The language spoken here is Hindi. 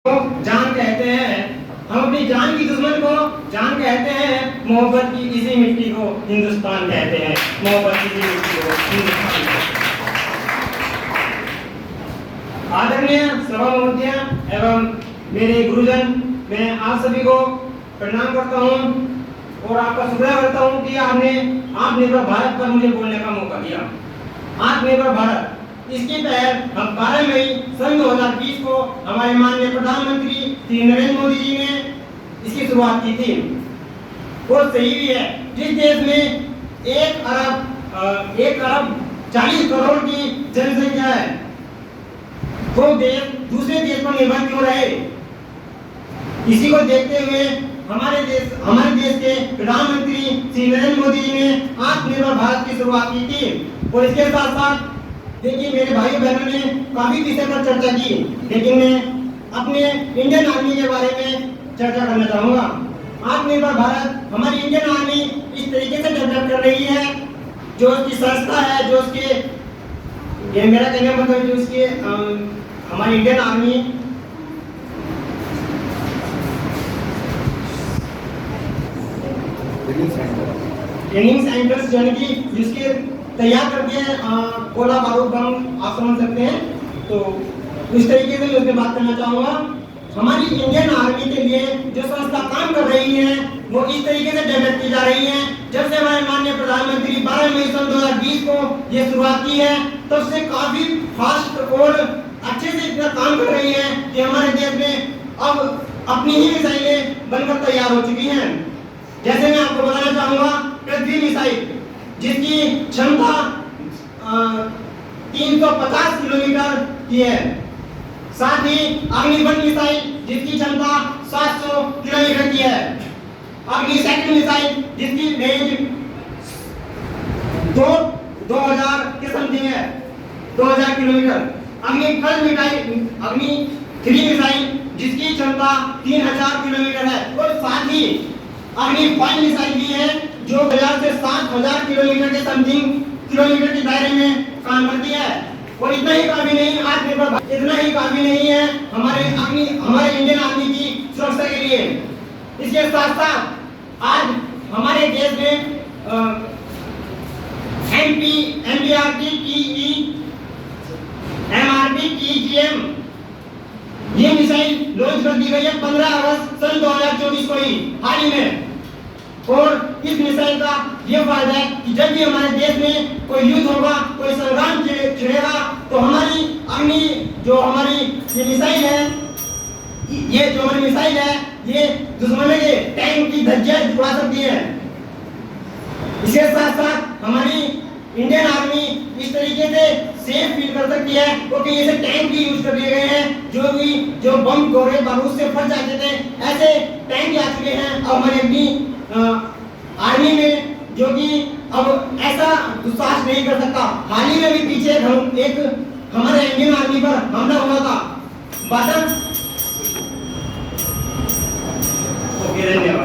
जान कहते हैं, हम अपनी जान की दुश्मन को जान कहते हैं, मोहब्बत की इसी मिट्टी को हिंदुस्तान कहते हैं, मोहब्बत की इसी मिट्टी को हिंदुस्तान कहते हैं। आदरणीय सभा महोदय एवं मेरे गुरुजन, मैं आप सभी को प्रणाम करता हूं और आपका शुक्रिया करता हूं कि आपने आत्मनिर्भर भारत पर मुझे बोलने का मौका दिया। आत्मनिर्भर भारत, इसके तहत हम 12 मई सन 2020 को हमारे माननीय प्रधानमंत्री श्री नरेंद्र मोदी जी ने इसकी शुरुआत की थी। वो सही भी है, जिस देश में 1 अरब 40 करोड़ की जनसंख्या है, वो देश दूसरे देश पर निर्भर क्यों रहे। इसी को देखते हुए हमारे देश के प्रधानमंत्री श्री नरेंद्र मोदी जी ने आत्मनिर्भर भारत की शुरुआत की थी। और इसके साथ साथ देखिए, मेरे भाई बहनों ने काफी विषय पर चर्चा की, लेकिन मैं अपने इंडियन आर्मी के बारे में चर्चा करना चाहूंगा। आत्मनिर्भर भारत, हमारी इंडियन आर्मी इस तरीके से डेवलप कर रही है, जो उसकी संस्था है, जो उसके, ये मेरा कहने का मतलब, जो उसके हमारी इंडियन आर्मी ट्रेनिंग सेंटर्स यानी कि जिसके तैयार करके गोला बारूद बम आप समझ सकते हैं, तो इस तरीके से मैं उसमें बात करना चाहूँगा। हमारी इंडियन आर्मी के लिए जो संस्था काम कर रही है, वो इस तरीके से डेवलप की जा रही है। जब से हमारे माननीय प्रधानमंत्री 12 मई सन 2020 को ये शुरुआत की है, तब से काफी फास्ट और अच्छे से इतना काम कर रही है कि हमारे देश में अब अपनी ही मिसाइलें बनकर तैयार हो चुकी हैं। जैसे मैं आपको बताना चाहूँगा, पृथ्वी मिसाइल जिसकी क्षमता 350 किलोमीटर की है, साथ ही अग्निवन मिसाइल जिसकी क्षमता 700 किलोमीटर की है, अग्निशक्ति मिसाइल जिसकी रेंज 2000 के समथिंग है, 2000 किलोमीटर, अग्नि-3 मिसाइल जिसकी क्षमता 3000 किलोमीटर है, और साथ ही अग्नि-5 मिसाइल भी है जो 1000 से 7000 किलोमीटर के समथिंग किलोमीटर के दायरे में काम करती है। और इतना ही काफी नहीं, इतना ही काफी नहीं है हमारे इंडियन आर्मी की सुरक्षा के लिए। इसके साथ साथ आज हमारे देश में MPRT, TE, MRP, TGM ये मिसाइल लॉन्च कर दी गई है 15 अगस्त सन 2024 को ही, हाल ही में। और इस मिसाइल का ये फायदा है कि जब भी हमारे देश में कोई युद्ध होगा, कोई संग्राम छिड़ेगा, तो हमारी जो हमारी ये मिसाइल है, ये दुश्मन के टैंक की धज्जियां उड़ा सकती है। इसके साथ साथ हमारी इंडियन आर्मी इस तरीके से सेफ फील कर सकती है, क्योंकि ये टैंक भी यूज कर लिए गए हैं, जो बम गोले बारूद से फट जाते थे, ऐसे टैंक आ चुके हैं अब हमारी अपनी आर्मी में, जो कि अब ऐसा दुस्साहस नहीं कर सकता। हाल ही में भी पीछे एक हमारे इंडियन आर्मी पर हमला हुआ था। धन्यवाद।